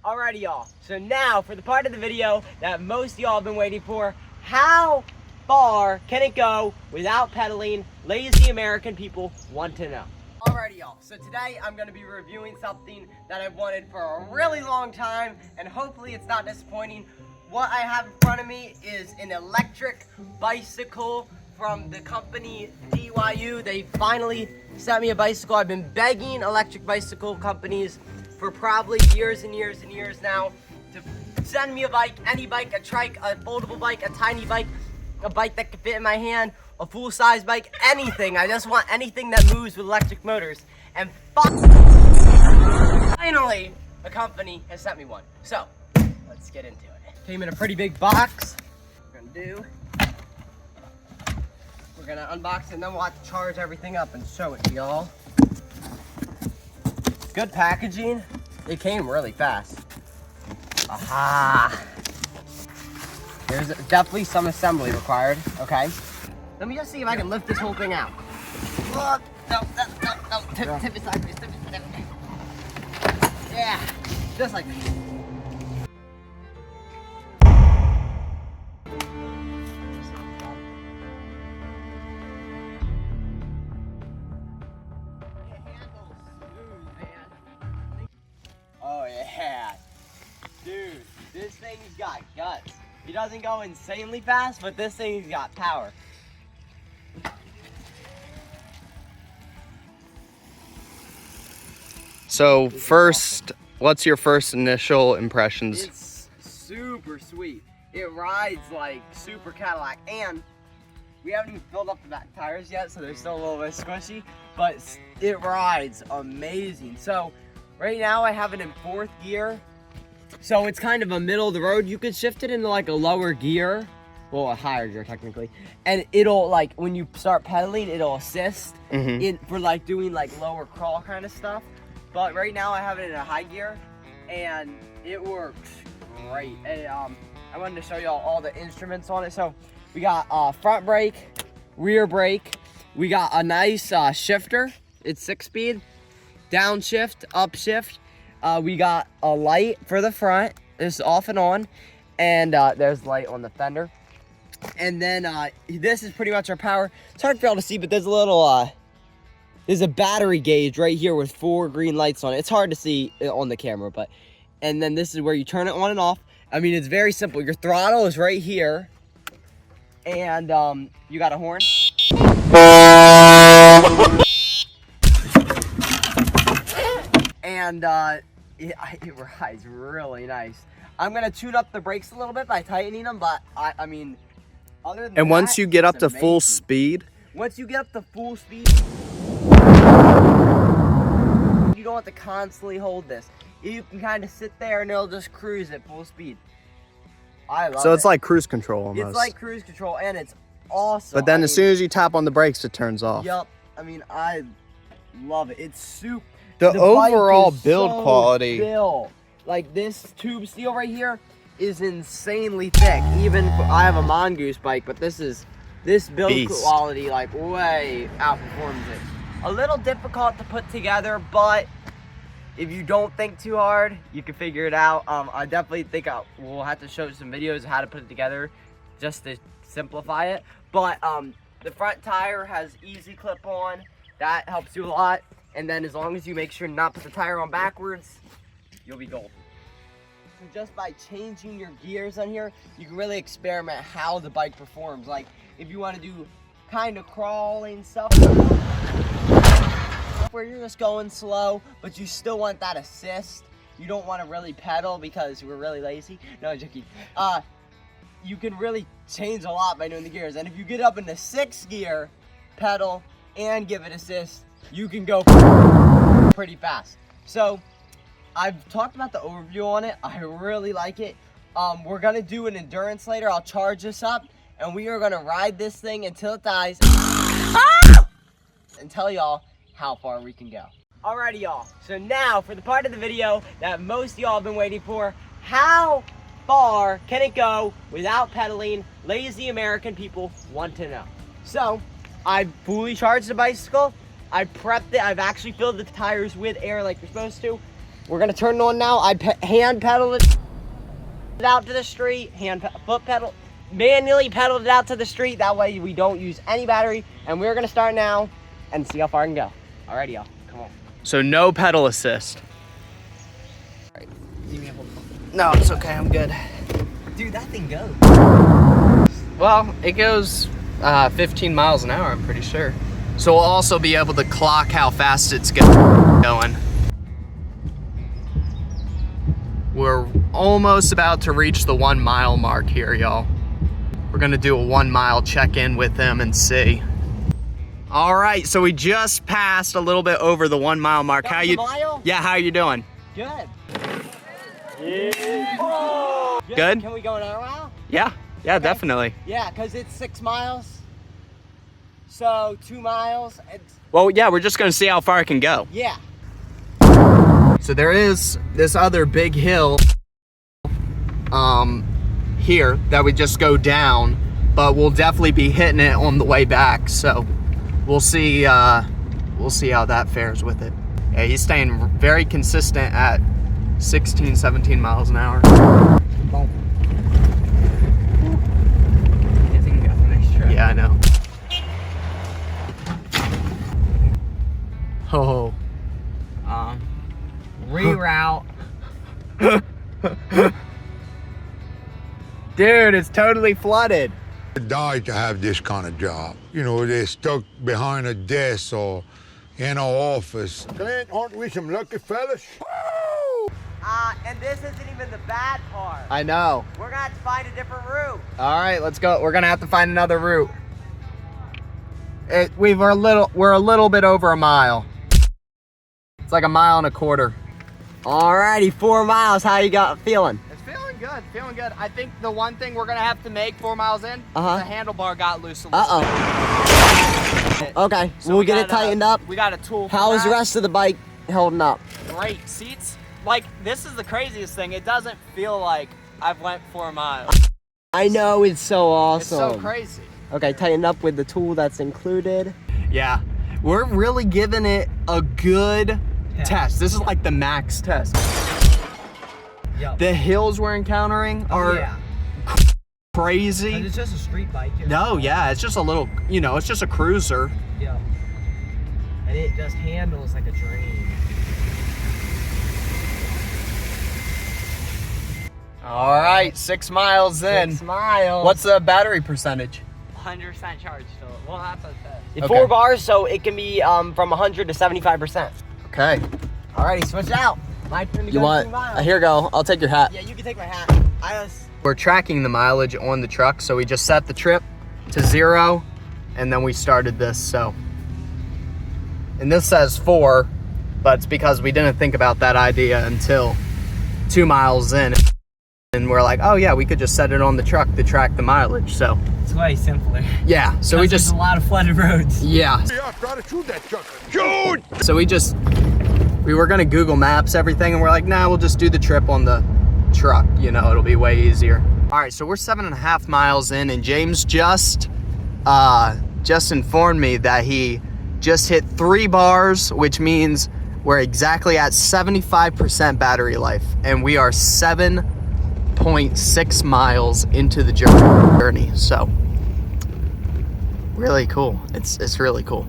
Alrighty y'all, so now for the part of the video that most of y'all have been waiting for, how far can it go without pedaling? Lazy American people want to know. Alrighty y'all, so today I'm going to be reviewing something that I've wanted for a really long time, and hopefully it's not disappointing. What I have in front of me is an electric bicycle from the company DYU. They finally sent me a bicycle. I've been begging electric bicycle companies for probably years and years and years now to send me a bike, any bike, a trike, a foldable bike, a tiny bike, a bike that can fit in my hand, a full-size bike, anything. I just want anything that moves with electric motors. And finally, a company has sent me one. So, let's get into it. Came in a pretty big box. We're gonna unbox it and then we'll have to charge everything up and show it to y'all. Good packaging. It came really fast. Aha! There's definitely some assembly required, okay? Let me just see if I can lift this whole thing out. Oh, no. Tip it sideways, tip it sideways. Yeah, just like this. Oh yeah, dude, this thing's got guts. He doesn't go insanely fast, but this thing's got power. So first, what's your first initial impressions? It's super sweet. It rides like super Cadillac, and we haven't even filled up the back tires yet, so they're still a little bit squishy, but it rides amazing. So right now I have it in 4th gear, so it's kind of a middle of the road. You could shift it into like a lower gear, well, a higher gear technically, and it'll, like, when you start pedaling, it'll assist for like doing like lower crawl kind of stuff. But right now I have it in a high gear, and it works great. And I wanted to show y'all all the instruments on it. So we got front brake, rear brake. We got a nice shifter. It's 6-speed. Downshift, upshift. We got a light for the front. It's off and on. And there's light on the fender. And then this is pretty much our power. It's hard for y'all to see, but there's a little there's a battery gauge right here with 4 green lights on it. It's hard to see on the camera, but, and then this is where you turn it on and off. I mean, it's very simple. Your throttle is right here, and you got a horn. And it rides really nice. I'm gonna tune up the brakes a little bit by tightening them, but I mean, other than that, And once you get up to amazing. full speed, Once you get up to full speed, you don't have to constantly hold this. You can kind of sit there and it'll just cruise at full speed. I love it. so it's like cruise control almost. It's like cruise control, and it's awesome. But then as soon as you tap on the brakes, it turns off. Yup. I mean, I love it. It's super. The bike overall is build so quality. built. Like, this tube steel right here is insanely thick. Even I have a Mongoose bike, but this build Beast. quality like way outperforms it. A little difficult to put together, but if you don't think too hard, you can figure it out. I definitely think we'll have to show some videos of how to put it together just to simplify it. But the front tire has easy clip on. That helps you a lot. And then as long as you make sure not to put the tire on backwards, you'll be golden. Just by changing your gears on here, you can really experiment how the bike performs. Like, if you want to do kind of crawling stuff where you're just going slow, but you still want that assist. You don't want to really pedal because we're really lazy. No, I'm joking. You can really change a lot by doing the gears. And if you get up into 6th gear, pedal, and give it assist, you can go pretty fast. So I've talked about the overview on it. I really like it. We're gonna do an endurance later. I'll charge this up, and we are gonna ride this thing until it dies and tell y'all how far we can go. Alrighty y'all, so now for the part of the video that most of y'all have been waiting for, how far can it go without pedaling? Lazy American people want to know. So I've fully charged the bicycle. I prepped it. I've actually filled the tires with air like you're supposed to. We're gonna turn it on now. I hand pedaled it out to the street, foot pedal, manually pedaled it out to the street. That way we don't use any battery. And we're gonna start now and see how far I can go. Alrighty, y'all, come on. So no pedal assist. All right. Give me a hold. No, it's okay, I'm good. Dude, that thing goes. Well, it goes 15 miles an hour, I'm pretty sure. So we'll also be able to clock how fast it's going. We're almost about to reach the 1 mile mark here, y'all. We're gonna do a 1 mile check-in with him and see. All right, so we just passed a little bit over the 1 mile mark. How you? Mile? Yeah, how you doing? Good. Yeah. Oh. Good? Can we go another mile? Yeah, okay. Definitely. Yeah, because it's 6 miles. So 2 miles. Well, yeah, we're just gonna see how far it can go. Yeah. So there is this other big hill here that we just go down, but we'll definitely be hitting it on the way back. So we'll see how that fares with it. Yeah, he's staying very consistent at 16, 17 miles an hour. Yeah, I know. Oh. Reroute. Dude, it's totally flooded. Die to have this kind of job. You know, they're stuck behind a desk or in an office. Clint, aren't we some lucky fellas? And this isn't even the bad part. I know. We're gonna have to find a different route. All right, let's go. We're gonna have to find another route. We're a little bit over a mile. It's like 1.25 miles. Alrighty, 4 miles. How you feeling? It's feeling good, feeling good. I think the one thing we're gonna have to make 4 miles in, the handlebar got loose a little bit. Okay, so we'll get it tightened up. We got a tool for How is the that. rest of the bike holding up? Great. Seats, like, this is the craziest thing. It doesn't feel like I've went 4 miles. I know, it's so awesome. It's so crazy. Okay, tighten up with the tool that's included. Yeah, we're really giving it a good test. This is like the max test. Yep. The hills we're encountering are crazy. And it's just a street bike. No, yeah, it's just a little, it's just a cruiser. Yeah. And it just handles like a dream. All right, 6 miles in. 6 miles. What's the battery percentage? 100% charge, so we'll have to test. It's 4 bars, so it can be from 100 to 75%. Okay. Alrighty, switch it out. My turn to You go want? 2 miles. Here you go. I'll take your hat. Yeah, you can take my hat. We're tracking the mileage on the truck, so we just set the trip to 0, and then we started this. So, and this says 4, but it's because we didn't think about that idea until 2 miles in, and we're like, oh yeah, we could just set it on the truck to track the mileage. So It's way simpler. yeah, so we just There's a lot of flooded roads. yeah. Yeah, try to shoot that trucker. Shoot! So we were gonna Google Maps everything, and we're like, nah, we'll just do the trip on the truck. It'll be way easier. All right, so we're 7.5 miles in, and James just informed me that he just hit 3 bars, which means we're exactly at 75% battery life, and we are 7.6 miles into the journey. So really cool. It's really cool.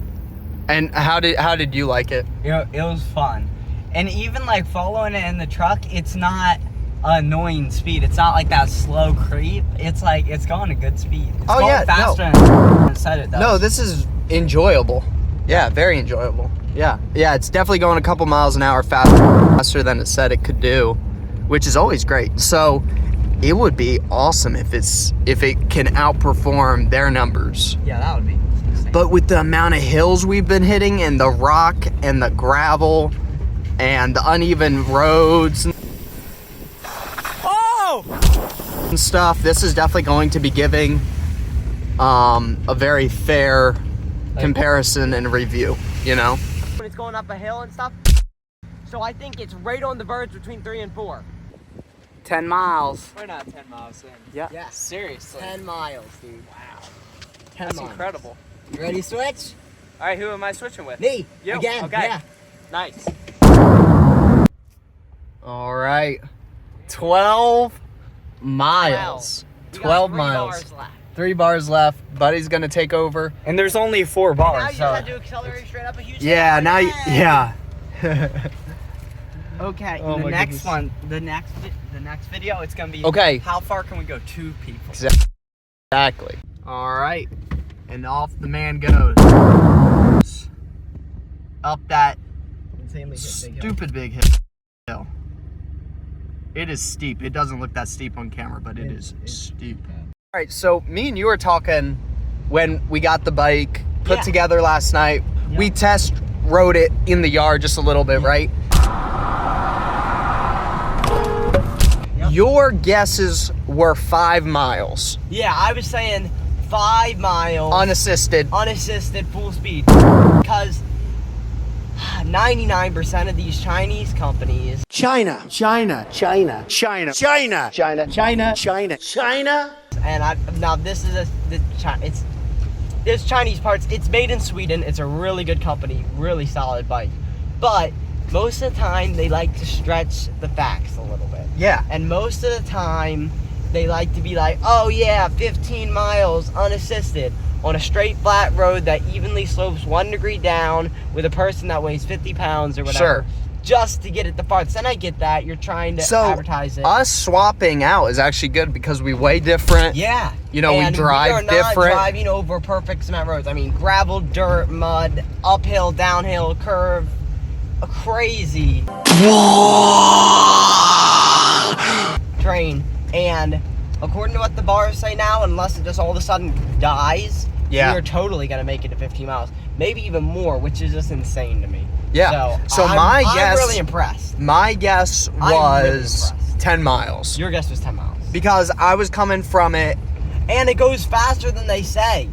And how did you like it? It was fun. And even like following it in the truck, it's not annoying speed. It's not like that slow creep. It's like it's going a good speed. It's going faster than it said it does. No, this is enjoyable. Yeah, very enjoyable. Yeah, it's definitely going a couple miles an hour faster than it said it could do, which is always great. So it would be awesome if it can outperform their numbers. Yeah, that would be insane. But with the amount of hills we've been hitting, and the rock and the gravel and the uneven roads and stuff, this is definitely going to be giving a very fair comparison and review, When it's going up a hill and stuff. So I think it's right on the verge between 3 and 4. 10 miles. We're not 10 miles in. Yeah. Yes. Seriously. 10 miles, dude. Wow. 10 That's miles. incredible. You ready to switch? All right, who am I switching with? Me. You. Again. Okay. Yeah. Nice. All right. 12 miles. 12 miles. 3 bars left. Buddy's gonna take over. And there's only 4 bars. Now you just have to accelerate straight up a huge Yeah, hill. now you, yeah. Okay, Oh the my next goodness. one, the next video, it's gonna be Okay. how far can we go? 2 people. Exactly. All right. And off the man goes. Up that Insanely stupid big hill. It is steep. It doesn't look that steep on camera, but it's steep. All right, so me and you were talking when we got the bike put Yeah. together last night. Yeah. We test rode it in the yard just a little bit, right? Yep. Your guesses were 5 miles. Yeah, I was saying 5 miles. Unassisted. Unassisted, full speed. Because 99% of these Chinese companies, China. and now this is there's Chinese parts. It's made in Sweden. It's a really good company, really solid bike. But most of the time, they like to stretch the facts a little bit. Yeah. And most of the time, they like to be like, oh yeah, 15 miles unassisted on a straight flat road that evenly slopes 1 degree down with a person that weighs 50 pounds or whatever. Sure. Just to get it the farthest. And I get that. You're trying to So advertise it. us swapping out is actually good because we weigh different. Yeah. You know, and we drive we are not different. driving over perfect cement roads. I mean, gravel, dirt, mud, uphill, downhill, curve, a crazy train. And according to what the bars say now, unless it just all of a sudden dies, Yeah. we're totally gonna make it to 15 miles, maybe even more, which is just insane to me. Yeah. So I'm guess, really impressed. my guess I'm really was impressed. 10 miles. Your guess was 10 miles. Because I was coming from it. And it goes faster than they say.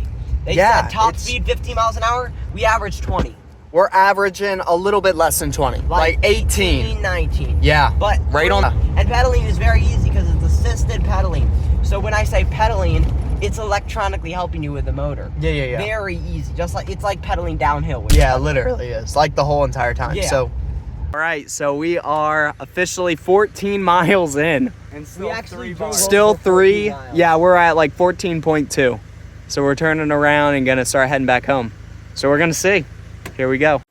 They Yeah, said top it's- speed 15 miles an hour. We average 20. We're averaging a little bit less than 20. Like 18. 19. Yeah. But right on. And pedaling is very easy because it's assisted pedaling. So when I say pedaling, it's electronically helping you with the motor. Yeah. Very easy. Just like it's like pedaling downhill. With Yeah, pedaling. literally is. Like the whole entire time. Yeah. So. All right, so we are officially 14 miles in. And we actually drove Still over 3. 14 miles. Yeah, we're at like 14.2. So we're turning around and gonna start heading back home. So we're gonna see. Here we go.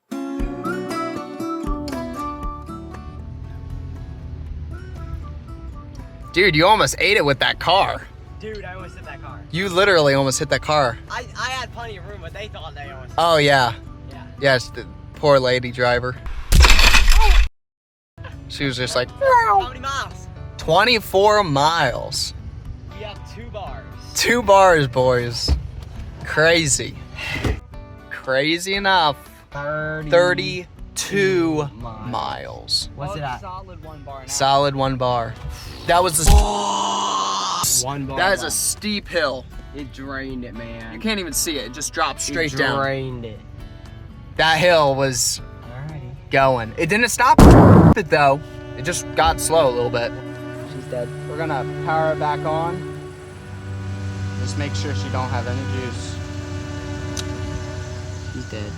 Dude, you almost ate it with that car. Dude, I almost hit that car. You literally almost hit that car. I had plenty of room, but they thought they almost. Oh yeah. Yeah. Yes, the poor lady driver. She was just like, How many miles? 24 miles. We have 2 bars. 2 bars, boys. Crazy. Crazy enough. 32 miles. What's it at? Solid 1 bar. Solid 1 bar. That was a, 1 bar. that is a steep hill. It drained it, man. You can't even see it. It just dropped straight it down. drained it. That hill was Alrighty. going. It didn't stop it though. It just got slow a little bit. She's dead. We're gonna power it back on. Just make sure she don't have any juice. She's dead.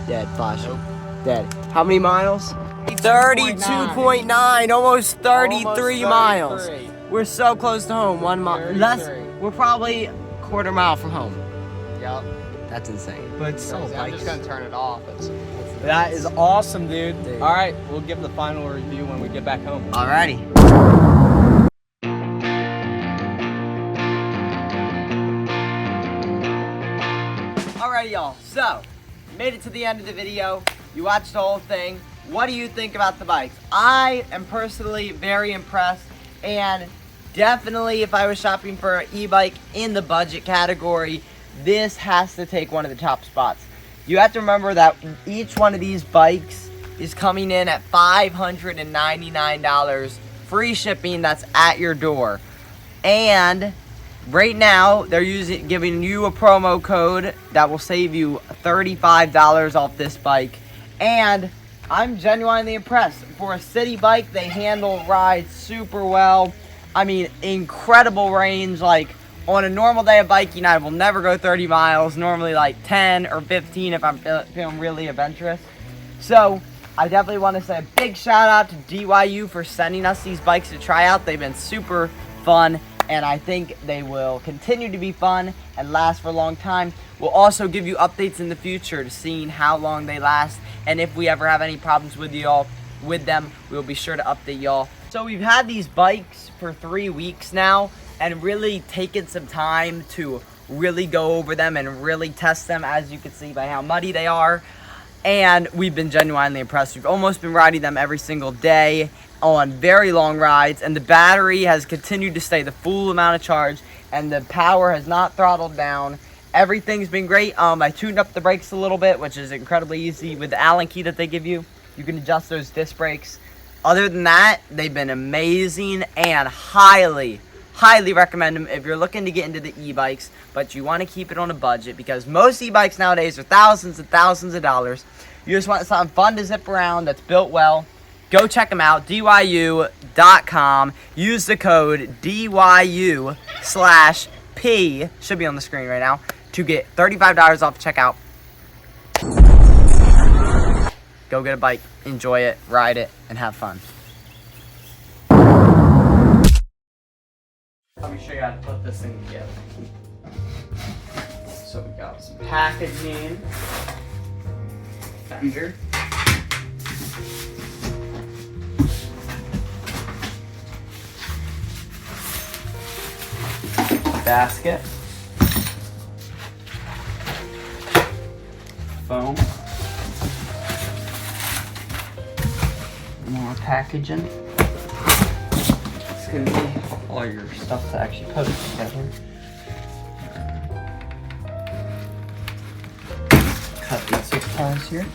Dead. Flashing. Dead. How many miles? 32.9. Almost 33 miles. We're so close to home. 1 mile. We're probably a quarter mile from home. Yep. That's insane. But so I'm just gonna turn it off. That is awesome, dude. Dude. All right, we'll give the final review when we get back home. Alrighty. Alright, y'all. So, made it to the end of the video. You watched the whole thing. What do you think about the bikes? I am personally very impressed, and definitely if I was shopping for an e-bike in the budget category, this has to take one of the top spots. You have to remember that each one of these bikes is coming in at $599, free shipping, that's at your door. And right now, they're giving you a promo code that will save you $35 off this bike. And I'm genuinely impressed. For a city bike, they handle rides super well. I mean, incredible range. Like, on a normal day of biking, I will never go 30 miles. Normally, like 10 or 15 if I'm feeling really adventurous. So, I definitely want to say a big shout out to DYU for sending us these bikes to try out. They've been super fun, and I think they will continue to be fun and last for a long time. We'll also give you updates in the future to seeing how long they last, and if we ever have any problems with them, we'll be sure to update y'all. So we've had these bikes for 3 weeks now, and really taken some time to really go over them and really test them, as you can see by how muddy they are. And we've been genuinely impressed. We've almost been riding them every single day on very long rides, and the battery has continued to stay the full amount of charge, and the power has not throttled down. Everything's been great. I tuned up the brakes a little bit, which is incredibly easy. With the Allen key that they give you, you can adjust those disc brakes. Other than that, they've been amazing, and highly recommend them if you're looking to get into the e-bikes, but you want to keep it on a budget, because most e-bikes nowadays are thousands and thousands of dollars. You just want something fun to zip around that's built well. Go check them out, DYU.com. Use the code DYU/P, should be on the screen right now, to get $35 off checkout. Go get a bike, enjoy it, ride it, and have fun. Let me show you how to put this thing together. So we got some packaging, fender, basket, foam, more packaging. It's gonna be all your stuff to actually put it together. Cut these zip ties here.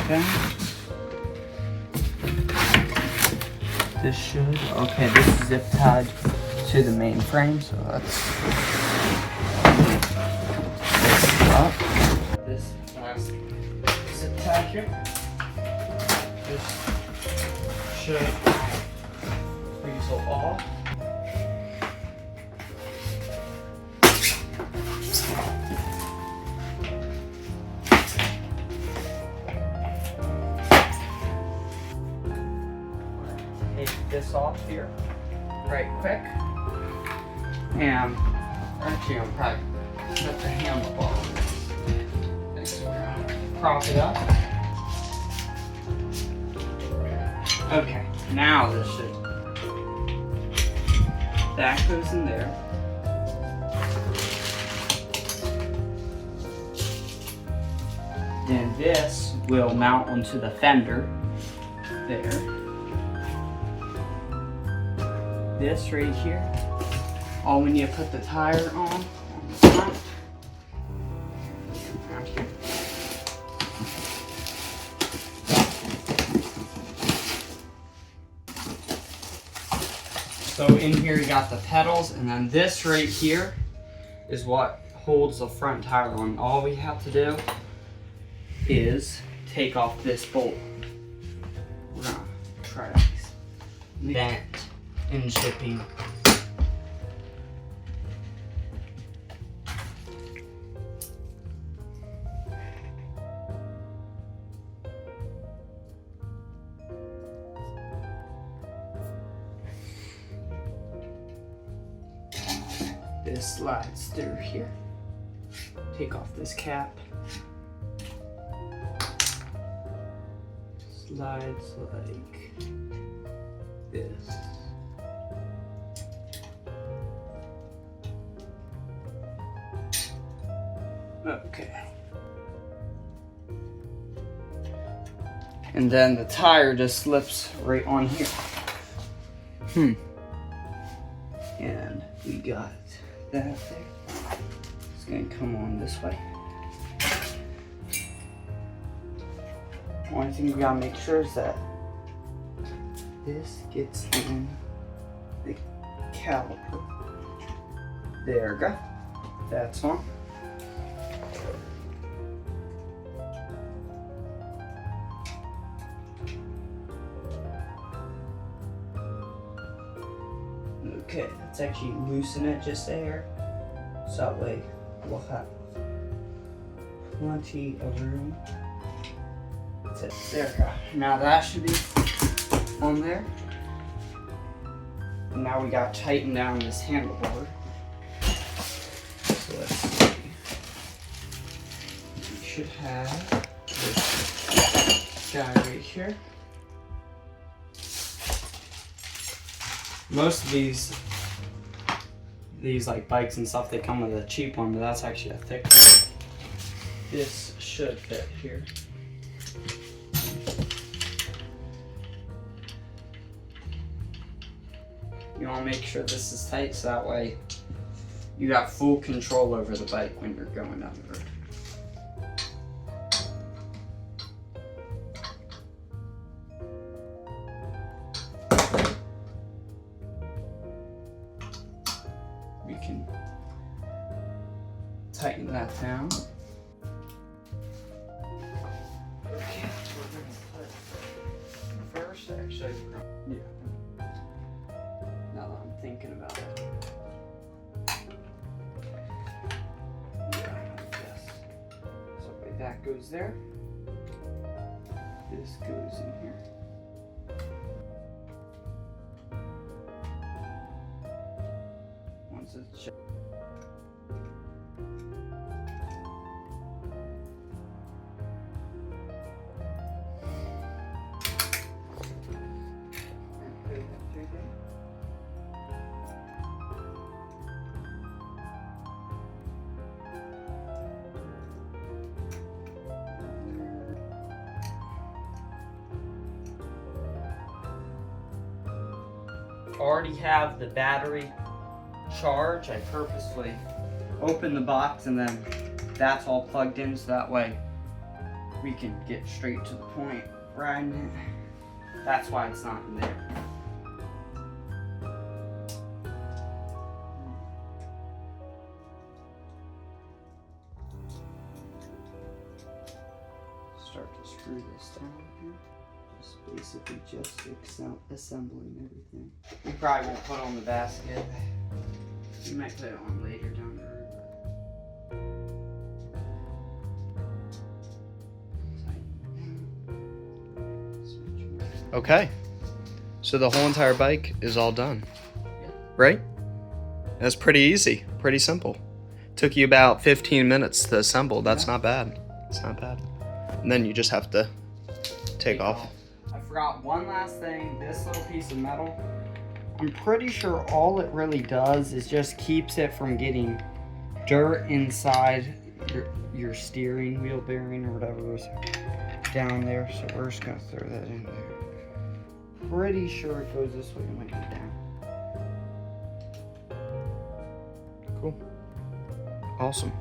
Okay. This is zip tied to the main frame, so let's up. This last zip tie here. This should weasel off. Take this off here right quick, and actually I'm probably set the handlebar on this. So we're gonna prop it up. Okay, now this should, that goes in there. Then this will mount onto the fender there. This right here, all we need to put the tire on the front. Around here. So in here you got the pedals, and then this right here is what holds the front tire on. All we have to do is take off this bolt. We're gonna try this. Bent in shipping. This slides through here. Take off this cap. Slides like this. Okay. And then the tire just slips right on here. And we got that there. It's gonna come on this way. One thing we gotta make sure is that this gets in the caliper. There we go. That's on. Okay, let's actually loosen it just there. So that way we'll have plenty of room that's it. There we go. Now that should be on there. And now we got to tighten down this handlebar. So let's see. We should have this guy right here. Most of these like bikes and stuff, they come with a cheap one, but that's actually a thick one. This should fit here. You want to make sure this is tight so that way you got full control over the bike when you're going down the road. We can tighten that down. Okay, we're going to put first, actually, yeah. Now that I'm thinking about it. Yeah, like this. So wait, that goes there. This goes in here. Once it's shut. Already have the battery charged. I purposely opened the box and then that's all plugged in so that way we can get straight to the point riding it. That's why it's not in there. Start to screw this down here. Basically just assembling everything. We probably won't put on the basket. We might put it on later down the road. Okay, so the whole entire bike is all done, right? That's pretty easy, pretty simple. Took you about 15 minutes to assemble. That's not bad. It's not bad. And then you just have to take off. I forgot one last thing. This little piece of metal, I'm pretty sure all it really does is just keeps it from getting dirt inside your steering wheel bearing or whatever is down there. So we're just gonna throw that in there. Pretty sure it goes this way and might be down. Cool. Awesome.